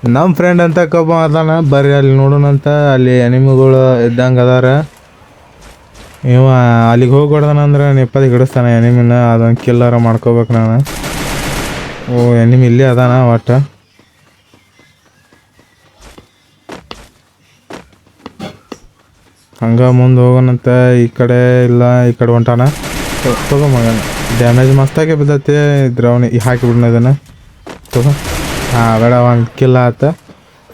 ನಮ್ಮ ಫ್ರೆಂಡ್ ಅಂತ ಕಬ್ಬ ಅದಾನ, ಬರ್ರಿ ಅಲ್ಲಿ ನೋಡೋಣಂತ. ಅಲ್ಲಿ ಎನಿಮಿಗಳು ಇದ್ದಂಗೆ ಅದಾರ. ಇವ ಅಲ್ಲಿಗೆ ಹೋಗ್ಬಿಡ್ದಾನಂದ್ರೆ ನಿಪ್ಪದಿಗೆ ಹಿಡಿಸ್ತಾನೆ ಎನಿಮಿನ. ಅದೊಂದು ಕಿಲ್ಲರ ಮಾಡ್ಕೋಬೇಕು ನಾನು. ಓ ಎನಿಮಿ ಇಲ್ಲೇ ಅದಾನ ಒಟ್ಟು. ಹಂಗೆ ಮುಂದೆ ಹೋಗೋಣಂತ. ಈ ಕಡೆ ಇಲ್ಲ, ಈ ಕಡೆ ಹೊಂಟಾನ. ತಗೋ ಮಗನ, ಡ್ಯಾಮೇಜ್ ಮಸ್ತಾಗಿ ಬಿದ್ದೈತಿ. ಇದ್ರ ಅವನಿಗೆ ಹಾಕಿಬಿಡೋಣ ಇದನ್ನು. ತಗೋ. ಹಾಂ ಬೇಡ, ಒಂದು ಕಿಲ್ಲ ಆತ.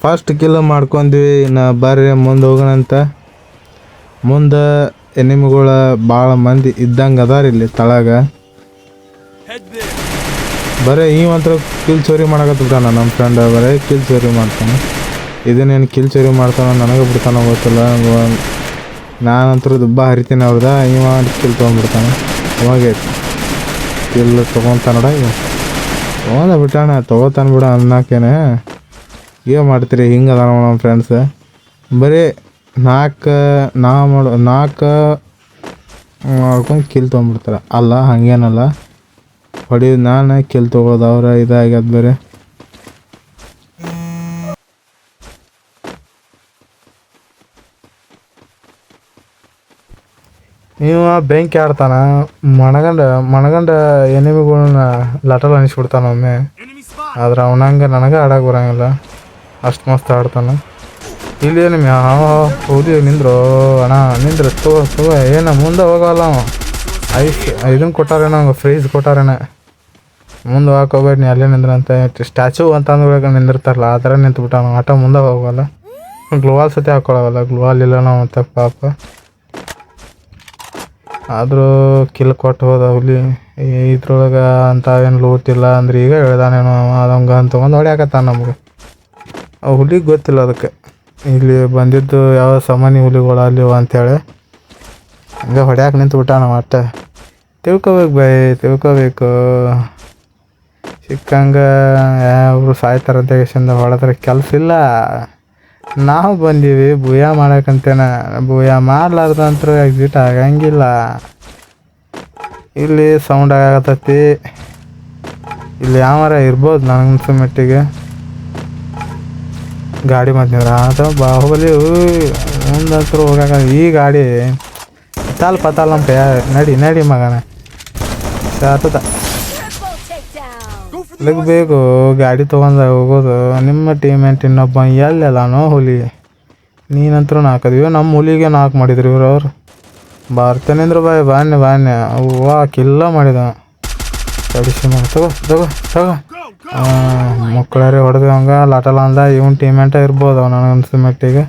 ಫಸ್ಟ್ ಕಿಲ್ ಮಾಡ್ಕೊಂಡ್ವಿ. ಇನ್ನು ಬರ್ರಿ ಮುಂದೆ ಹೋಗೋಣಂತ. ಮುಂದೆ ಎನಿಮಿಗಳ ಭಾಳ ಮಂದಿ ಇದ್ದಂಗೆ ಅದಾರ ಇಲ್ಲಿ ತಳಗ. ಬರೀ ಇವಂತ್ರ ಕಿಲ್ ಚೋರಿ ಮಾಡಕತ್ಬಿಟ್ಟಾನ ನಮ್ಮ ಫ್ರೆಂಡ್. ಬರೀ ಕಿಲ್ ಚೋರಿ ಮಾಡ್ತಾನೆ. ಇದನ್ನೇನು ಕಿಲ್ ಚೋರಿ ಮಾಡ್ತಾನೋ ನನಗೆ ಬಿಡ್ತಾನೋ ಗೊತ್ತಿಲ್ಲ. ನಾನಂತರೂ ದುಬ್ಬ ಹರಿತೀನಿ ಅವ್ರದ. ಇವ ಕಿಲ್ ತೊಗೊಂಡ್ಬಿಡ್ತಾನೆ. ಅವಾಗೇ ಕಿಲ್ ತೊಗೊತಾನ ನೋಡ. ಇವ ತೊಗೊಂಡ ಬಿಟ್ಟಾನ, ತೊಗೋತಾನೆ ಬಿಡ ಅನ್ನೋಕೇನೆ. ಏನು ಮಾಡ್ತೀರಿ, ಹಿಂಗೆ ಅದ ನಮ್ಮ ಫ್ರೆಂಡ್ಸ್. ಬರೀ ನಾಲ್ಕು ಮಾಡ್ಕೊಂಡು ಕಿಲ್ ತೊಗೊಂಡ್ಬಿಡ್ತಾರೆ. ಅಲ್ಲ ಹಂಗೇನಲ್ಲ, ಹೊಡಿಯೋದು ನಾನು, ಕಿಲ್ ತೊಗೊಳೋದು ಅವ್ರ. ಇದಾಗ್ಯದ ಬೇರೆ. ಇವ ಬೆಂಕಿ ಆಡ್ತಾನ. ಮಣಗಂಡ ಎನಿಮಿಗಳನ್ನ ಲಟಲ್ ಅನಿಸ್ಬಿಡ್ತಾನ ಒಮ್ಮೆ. ಆದ್ರೆ ಅವನಂಗೆ ನನಗೆ ಆಡಕ್ಕೆ ಬರೋಂಗಿಲ್ಲ, ಅಷ್ಟು ಮಸ್ತ್ ಆಡ್ತಾನೆ. ಇಲ್ಲಿ ಎನಿಮಿ ಹೋದಿ ನಿಂದ್ರು ಅಣ್ಣ, ನಿಂದ್ರು. ತಗೋ ಏನು ಮುಂದೆ ಹೋಗಲ್ಲ ಅವ. ಇದನ್ನು ಕೊಟ್ಟಾರೇನ, ಹಂಗೆ ಫ್ರೀಜ್ ಕೊಟ್ಟಾರೇನ. ಮುಂದೆ ಹೋಗೋಬೇಡಿ ನೀ ಅಲ್ಲೇ ನಿಂದ್ರಂತ. ಸ್ಟ್ಯಾಚು ಅಂತ ಅಂದ್ಬಿಡಕ್ಕೆ ನಿಂದಿರ್ತಾರಲ್ಲ, ಆ ಥರ ನಿಂತ್ಬಿಟ್ಟ ನಾವು. ಆಟ ಮುಂದೆ ಹೋಗಲ್ಲ. ಗ್ಲೋವಾಲ್ ಸತಿ ಹಾಕ್ಕೊಳವಲ್ಲ, ಗ್ಲೋವಾಲ್ ಇಲ್ಲ ನಾವು ಅಂತ ಪಾಪ. ಆದರೂ ಕಿಲ್ ಕೊಟ್ಟು ಹೋದ ಹುಲಿ. ಇದ್ರೊಳಗೆ ಅಂತ ಏನು ಲೂಟ್ ಇಲ್ಲ ಅಂದ್ರೆ ಈಗ ಹೇಳ್ದಾನೇನೋ ಅದಂಗೆ ಅಂತ ತೊಗೊಂಡು ಹೊಡ್ಯಾಕತ್ತಾನ ನಮ್ಗೆ. ಆ ಹುಲಿಗೆ ಗೊತ್ತಿಲ್ಲ ಅದಕ್ಕೆ ಇಲ್ಲಿ ಬಂದಿದ್ದು ಯಾವ ಸಾಮಾನ್ಯ ಹುಲಿಗಳು ಅಲ್ಲಿವ ಅಂಥೇಳಿ ಹಂಗೆ ಹೊಡ್ಯಾಕೆ ನಿಂತ್ಬಿಟ್ಟ ನಾವು. ಅಷ್ಟೇ ತಿಳ್ಕೊಬೇಕು ತಿಳ್ಕೊಬೇಕು. ಸಿಕ್ಕಂಗೆ ಅವರು ಸಾಯ್ತಾರಂತ ಕೇಸಿಂದ ಹೊಡೆದ್ರೆ ಕೆಲಸ ಇಲ್ಲ. ನಾವು ಬಂದೀವಿ ಭೂಯ ಮಾಡೋಕ್ಕಂತೇನೆ. ಭೂಯ ಮಾಡ್ಲಾರ್ದಂತೂ ಎಕ್ಸಿಟ್ ಆಗಂಗಿಲ್ಲ. ಇಲ್ಲಿ ಸೌಂಡ್ ಆಗತ್ತೈತಿ. ಇಲ್ಲಿ ಯಾವಾರ ಇರ್ಬೋದು ನನಗನ್ಸೋ ಮಟ್ಟಿಗೆ. ಗಾಡಿ ಬಂದಿದ್ರ ಅದು ಬಾಹುಬಲಿ ಮುಂದಂತರೂ ಹೋಗಾಕ. ಈ ಗಾಡಿ ಪತಾಲ್ ನಮ್ಮ ಕೈಯ. ನಡಿ ಮಗನ ಸಾತದ ಬೇಕು. ಗಾಡಿ ತೊಗೊಂಡು ಹೋಗೋದು. ನಿಮ್ಮ ಟೀಮೆಂಟ್ ಇನ್ನೊಬ್ಬ ಎಲ್ಲೆಲ್ಲಾನೋ ಹುಲಿ. ನೀನಂತರೂ ನಾಲ್ಕದಿವಿ. ನಮ್ಮ ಹುಲಿಗೆ ನಾಲ್ಕು ಮಾಡಿದ್ರು ಅವ್ರು. ಬರ್ತೇನೆಂದ್ರು ಬಾನ್ಯ ಹೂವು ಕಿಲ್ಲ ಮಾಡಿದ. ತಡಿಸಿ ತಗೋ ಮಕ್ಕಳಾರೆ ಹೊಡೆದು ಹಂಗೆ ಲಾಟಲ್ಲ ಅಂದ. ಇವನ್ ಟೀಮೆಂಟ ಇರ್ಬೋದು ಅವ ನನಗನ್ಸಿದ ಮಟ್ಟಿಗೆ.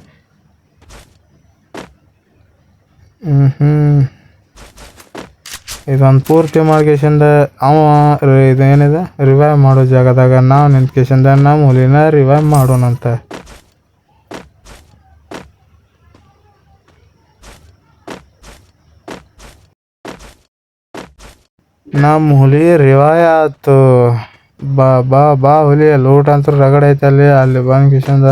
ಇದೊಂದು ಪೂರ್ತಿ ಮಾಡ್ಕೇಶಿಂದ ಅವ ಇದೇನಿದೆ ರಿವೈವ್ ಮಾಡೋ ಜಾಗದಾಗ ನಾವು ನಿಂತ್ಕೇಶಿಂದ ನಮ್ಮ ಹುಲಿನ ರಿವೈವ್ ಮಾಡೋಣಂತ. ನಮ್ಮ ಹುಲಿ ರಿವೈವ್ ಆಯ್ತು. ಬಾ ಹುಲಿ ಲೂಟ್ ಅಂತ ರಗಡ್ ಐತೆ ಅಲ್ಲಿ ಬಂದು ಕಿಶಿಂದ.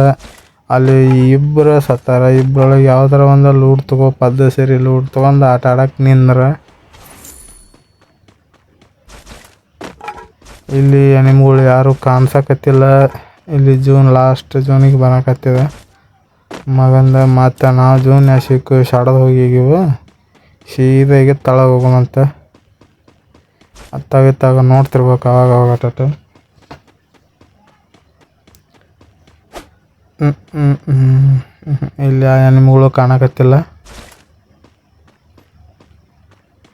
ಅಲ್ಲಿ ಇಬ್ಬರು ಸತ್ತಾರ. ಇಬ್ಬರೊಳಗೆ ಯಾವ್ದಾರ ಒಂದು ಲೂಟ್ ತಗೋ ಪದ್ದ ಸೇರಿ ಲೂಟ್ ತೊಗೊಂಡು ಆಟ ಆಡಕ್ಕೆ ನಿಂದ್ರ. ಇಲ್ಲಿ ಎನಿಮಿಗಳು ಯಾರು ಕಾಣಿಸಕತ್ತಿಲ್ಲ. ಇಲ್ಲಿ ಲಾಸ್ಟ್ ಜೂನಿಗೆ ಬರಕತ್ತಿದೆ ಮಗಂದ. ಮತ್ತು ನಾವು ಜೂನ್ ಸಿಕ್ಕು ಶಾಡೋದು ಹೋಗಿವು. ಸೀದಾ ಈಗ ತಳಗೆ ಹೋಗೋಣಂತ. ಅತ್ತಾಗ ನೋಡ್ತಿರ್ಬೇಕು ಅವಾಗ ಅಟ್ಟ. ಇಲ್ಲಿ ಎನಿಮಿಗಳು ಕಾಣಕತ್ತಿಲ್ಲ.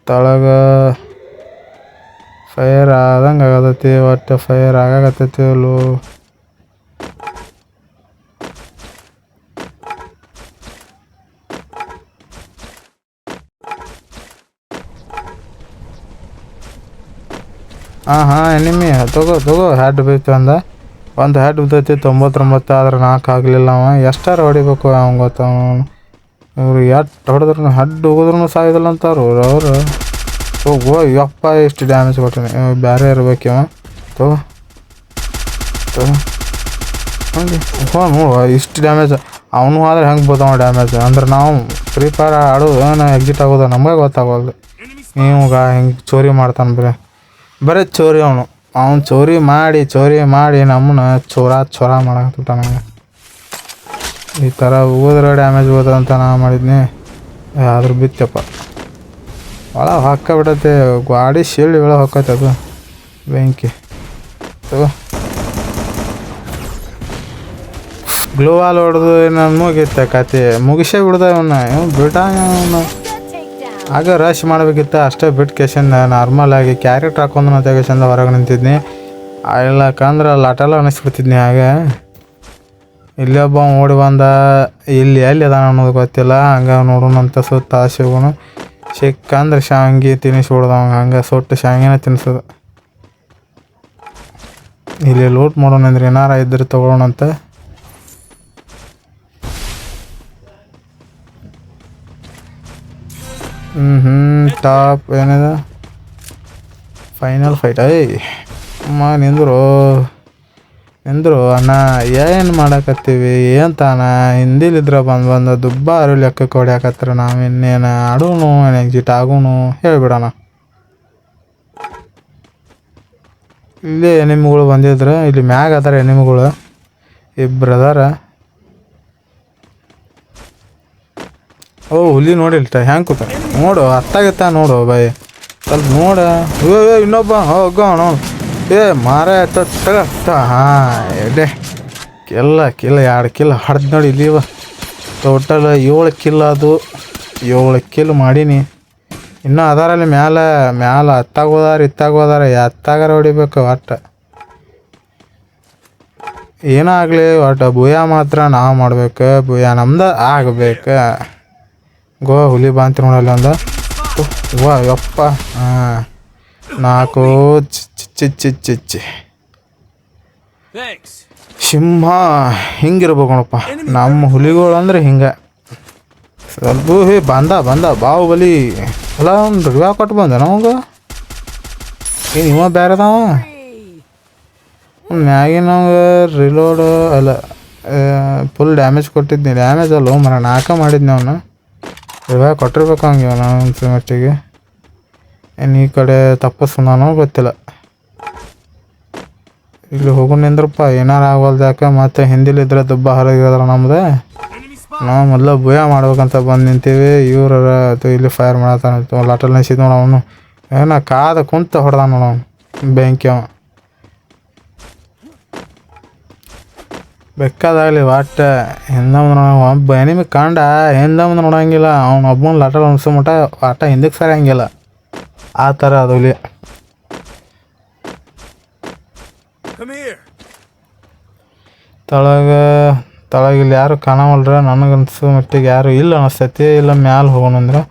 ತಳಗ ಫೈರ್ ಆದಂಗೆ ಆಗತೈತಿ. ಒಟ್ಟು ಫೈರ್ ಆಗಾಕತ್ತೈತಿ. ಅಲ್ಲೂ ಹಾಂ ಎನಿಮಿ ತಗೋ ಹೆಡ್ ಬೇಕು ಅಂದ. ಒಂದು ಹೆಡ್ ಬಿದ್ದೈತಿ 99. ಆದ್ರೆ 4 ಆಗಲಿಲ್ಲ. ಅವ ಎಷ್ಟಾರು ಹೊಡಿಬೇಕು ಅವ್ನು ಗೊತ್ತ. ಇವ್ರು ಎಷ್ಟು ಹೊಡೆದ್ರು ಹೆಡ್ ಹೋಗಿದ್ರು ಸಾಯೋದಿಲ್ಲ ಅಂತಾರು ಅವರು. ಹೋಗೋ ಯಪ್ಪ ಎಷ್ಟು ಡ್ಯಾಮೇಜ್ ಕೊಟ್ಟಿನಿ. ಬೇರೆ ಇರ್ಬೇಕು ಇವ. ತಗೋ ಹಂಗೆ ನೋಡು ಇಷ್ಟು ಡ್ಯಾಮೇಜ್. ಅವನು ಆದ್ರೆ ಹೆಂಗೆ ಬೋತಾವ ಡ್ಯಾಮೇಜ್ ಅಂದ್ರೆ ನಾವು ಫ್ರೀ ಫೈರ್ ಆಡೋದು ಏನು ಎಕ್ಸಿಟ್ ಆಗೋದು ನಮಗೆ ಗೊತ್ತಾಗೋದು. ಇವಾಗ ಹೆಂಗೆ ಚೋರಿ ಮಾಡ್ತಾನೆ ಬರೀ ಚೋರಿ ಅವನು. ಅವ್ನು ಚೋರಿ ಮಾಡಿ ನಮ್ಮನ್ನ ಚೋರ ಮಾಡಕತ್ತ ನಂಗೆ ಈ ಥರ ಹೋದ್ರೆ ಡ್ಯಾಮೇಜ್ ಹೋದಂತ ನಾ ಮಾಡಿದ್ನಿ. ಆದ್ರೂ ಬಿತ್ತಪ್ಪ ಭಾಳ ಹಾಕ್ಬಿಡತ್ತೆ ಗಾಡಿ ಶೀಲ್ಡ್ ಒಳಗೆ ಹಾಕತ್ತೆ ಅದು ಬೆಂಕಿ ತಗೋ. ಗ್ಲೋ ವಾಲ್ ಹೊಡೆದು ನಾನು ಮುಗಿತ್ತೆ ಕತೆ ಮುಗಿಸೇ ಬಿಡ್ದ ಇವನ್ನ ಬಿಟ್ಟ ಅವನು ಆಗ ರಶ್ ಮಾಡಬೇಕಿತ್ತು ಅಷ್ಟೇ ಬಿಟ್ಟು ಕೇಸಿಂದ ನಾರ್ಮಲ್ ಆಗಿ ಕ್ಯಾರೆಕ್ಟರ್ ಹಾಕೊಂಡು ನಾನು ತೆಗೆಸಿಂದ ಹೊರಗೆ ನಿಂತಿದ್ನಿ. ಇಲ್ಲಕಂದ್ರೆ ಲಾಟೆಲ್ಲ ಅನಿಸ್ಬಿಡ್ತಿದ್ನಿ ಆಗ. ಇಲ್ಲಿ ಒಬ್ಬ ಓಡಿ ಬಂದ ಇಲ್ಲಿ ಎಲ್ಲಿ ಅದಾನ ಅನ್ನೋದು ಗೊತ್ತಿಲ್ಲ. ಹಂಗೆ ನೋಡೋಣಂತ ಸುತ್ತ ಶಿವನು ಸಿಕ್ಕಂದ್ರೆ ಶಾವಿಗೆ ತಿನ್ನಿಸ್ಬಿಡ್ದ ಹಂಗೆ ಸೊಟ್ಟು ಶಾವಿಗೆನ ತಿನ್ಸೋದು. ಇಲ್ಲಿ ಲೂಟ್ ಮಾಡೋಣ ಅಂದ್ರೆ ಏನಾರ ಇದ್ರೆ ತೊಗೊಳೋಣಂತ. ಟಾಪ್ ಏನಿದೆ ಫೈನಲ್ ಫೈಟ್ ಅಮ್ಮ ನಿಂದ್ರು ಅಣ್ಣ ಏನು ಮಾಡಕತ್ತೀವಿ ಏನು ತಾನ ಹಿಂದಿಲಿದ್ರೆ ಬಂದು ದುಬ್ಬಾರು ಲೆಕ್ಕಕ್ಕೆ ಹೊಡ್ಯಾಕತ್ರ ನಾವು ಇನ್ನೇನು ಆಡೋನು ಏನು ಎಕ್ಸಿಟ್ ಆಗೋನು ಹೇಳ್ಬಿಡೋಣ. ಇಲ್ಲಿ ಎನಿಮಿಗಳು ಬಂದಿದ್ರು ಇಲ್ಲಿ ಮ್ಯಾಗ ಅದಾರ ಎನಿಮಿಗಳು ಇಬ್ಬರು ಅದಾರ. ಓ ಹುಲಿ ನೋಡಿಲ್ಟ ಹೆಂಗೆ ಕೂತ ನೋಡು ಅತ್ತಾಗತ್ತ ನೋಡು ಬಾಯ್ ಸ್ವಲ್ಪ ನೋಡ ಇನ್ನೊಬ್ಬ ಹೋಗ ನೋಡು ಮಾರ ತಗ ಹಾಂ ಎಡೆ ಕಿಲ್ಲ 2 ಕಿಲ್ ಹಡ್ದು ನೋಡಿ ಇಲ್ಲಿ ಟೋಟಲ್ 7 ಕಿಲ್ ಅದು 7 ಕಿಲ್ ಮಾಡೀನಿ. ಇನ್ನೂ ಅದಾರಲ್ಲಿ ಮ್ಯಾಲೆ ಹತ್ತಾಗೋದಾರ ಎತ್ತಾಗಾರ ಹೊಡಿಬೇಕು ಒಟ್ಟು ಏನೋ ಆಗಲಿ ಒಟ್ಟು ಭೂಯ ಮಾತ್ರ ನಾವು ಮಾಡ್ಬೇಕು ಭೂಯ ನಮ್ದು ಆಗಬೇಕು. ಹುಲಿ ಬಾಂತಿ ನೋಡಲ್ಲ ಒಂದು ಯಪ್ಪ ಹಾಂ 4 ಚಿಚ್ಚಿ ಸಿಂಹ ಹಿಂಗಿರ್ಬೇಕು ನೋಡಪ್ಪ ನಮ್ಮ ಹುಲಿಗಳು ಅಂದ್ರೆ ಹಿಂಗೆ ಸ್ವಲ್ಪ ಬಂದ ಬಾಹುಬಲಿ ಅಲ್ಲ ಒಂದು ರಿವಾ ಕೊಟ್ಟು ಬಂದ ನಮಗೆ ಏನು ಇವ ಬೇರೆದವ ಮ್ಯಾಗಿನ ನಮ್ಗೆ ರಿಲೋಡ್ ಅಲ್ಲ ಫುಲ್ ಡ್ಯಾಮೇಜ್ ಕೊಟ್ಟಿದ್ನಿ. ಡ್ಯಾಮೇಜ್ ಅಲ್ಲ ಮರ 4 ಮಾಡಿದ್ನಿ ಅವನು ರಿವಾ ಕೊಟ್ಟಿರ್ಬೇಕು ಹಂಗೆ ಒಂದು ಮಟ್ಟಿಗೆ. ಏನು ಈ ಕಡೆ ತಪ್ಪಿಸ್ ನಾನು ಗೊತ್ತಿಲ್ಲ. ಇಲ್ಲಿ ಹೋಗೋಣಂದ್ರಪ್ಪ ಏನಾರು ಆಗೋಲ್ದು ಯಾಕೆ ಮತ್ತು ಹಿಂದಿಲಿದ್ರೆ ದುಬ್ಬ ಹೊರಗಿರೋದ್ರ ನಮ್ದು. ನಾವು ಮೊದಲು ಭೂಯ ಮಾಡ್ಬೇಕಂತ ಬಂದು ನಿಂತೀವಿ ಇವ್ರ ಇಲ್ಲಿ ಫೈರ್ ಮಾಡತ್ತಾನ ಲಾಟಲ್ ನೆಸಿದ್ ನೋಡ ಅವನು ಏನೋ ಕಾದ ಕುಂತ ಹೊಡೆದ ನೋಡ ಅವನು ಬೆಂಕಿ ಅವ ಬೇಕಾದಾಗಲಿ ಒಟ್ಟು ಹಿಂದಮ್ದು ಒಬ್ಬ ಎನಿಮಿ ಕಂಡ ಹಿಂದಮ್ದು ನೋಡೋಂಗಿಲ್ಲ ಅವ್ನು ಒಬ್ಬನ ಲಾಟಲ್ ಅನ್ಸೋ ಮಟ್ಟ ಆಟ ಹಿಂದಕ್ಕೆ ಸರಿಯಂಗಿಲ್ಲ ಆ ಥರ ಅದು ಹುಲಿ. ತಳಗಿಲ್ಲಿ ಯಾರು ಕಾಣವಲ್ರ ನನಗನ್ಸೋ ಮಟ್ಟಿಗೆ ಯಾರು ಇಲ್ಲ ಅನಿಸ್ತೈತಿ. ಇಲ್ಲ ಮ್ಯಾಲೆ ಹೋಗೋಣ ಅಂದ್ರೆ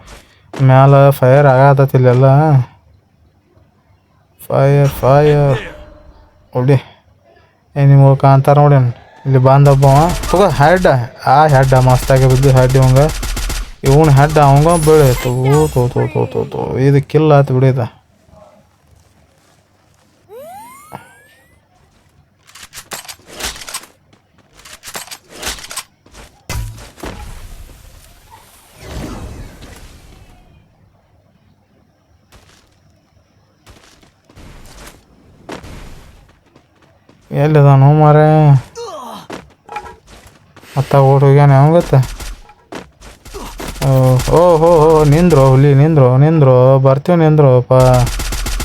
ಮ್ಯಾಲೆ ಫೈರ್ ಆಗತ್ತತಿ ಇಲ್ಲೆಲ್ಲ ಫೈರ್ ಹೊಡಿ ನಿಮ್ಗೆ ಕಾಂತಾರ ನೋಡಿ ಇಲ್ಲಿ ಬಂದಬ್ಬವ ತಗೋ ಹೆಡ್ ಮಸ್ತಾಗಿ ಬಿದ್ದು ಹೆಡ್ ಇವಂಗ ಇವನು ಹೆಡ್ ಅವಂಗ ಬೆಳೆಯಿತು ತೋ ಇದು ಕಿಲ್ ಆಯ್ತು ಬಿಡಿದ. ಎಲ್ಲಿದಾನು ಮಾರೇ ಮತ್ತೆ ಓಡೋಗ್ಯಾನ ಯಾವ ಗೊತ್ತ. ಓಹೋ ನಿಂದ್ರು ಹುಲಿ ನಿಂದ್ರು ಬರ್ತೀವಿ ನಿಂದ್ರಪ್ಪ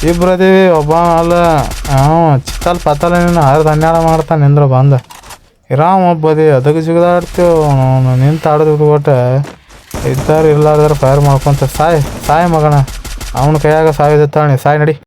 ಇಬ್ರು ಅದೀವಿ ಒಬ್ಬ ಅಲ್ಲ ಚಿತ್ತಲ್ ಪತ್ತಲ್ಲ ನೀನು 10-12 ಮಾಡ್ತಾನೆ ನಿಂದ್ರು ಬಂದ ಇರಾಮ್ ಒಬ್ಬದಿ ಅದಕ್ಕೆ ಜಿಗದಾಡ್ತೀವಿ ನಿಂತು ಆಡೋದು ಒಟ್ಟು ಇದ್ದಾರು ಇರ್ಲಾರ್ದಾರ ಫೈರ್ ಮಾಡ್ಕೊಂತ ಸಾಯ್ ಮಗಣ ಅವನ ಕೈಯಾಗ ಸಾವಿದ ತಾಣಿ ಸಾಯ್ ನಡಿ.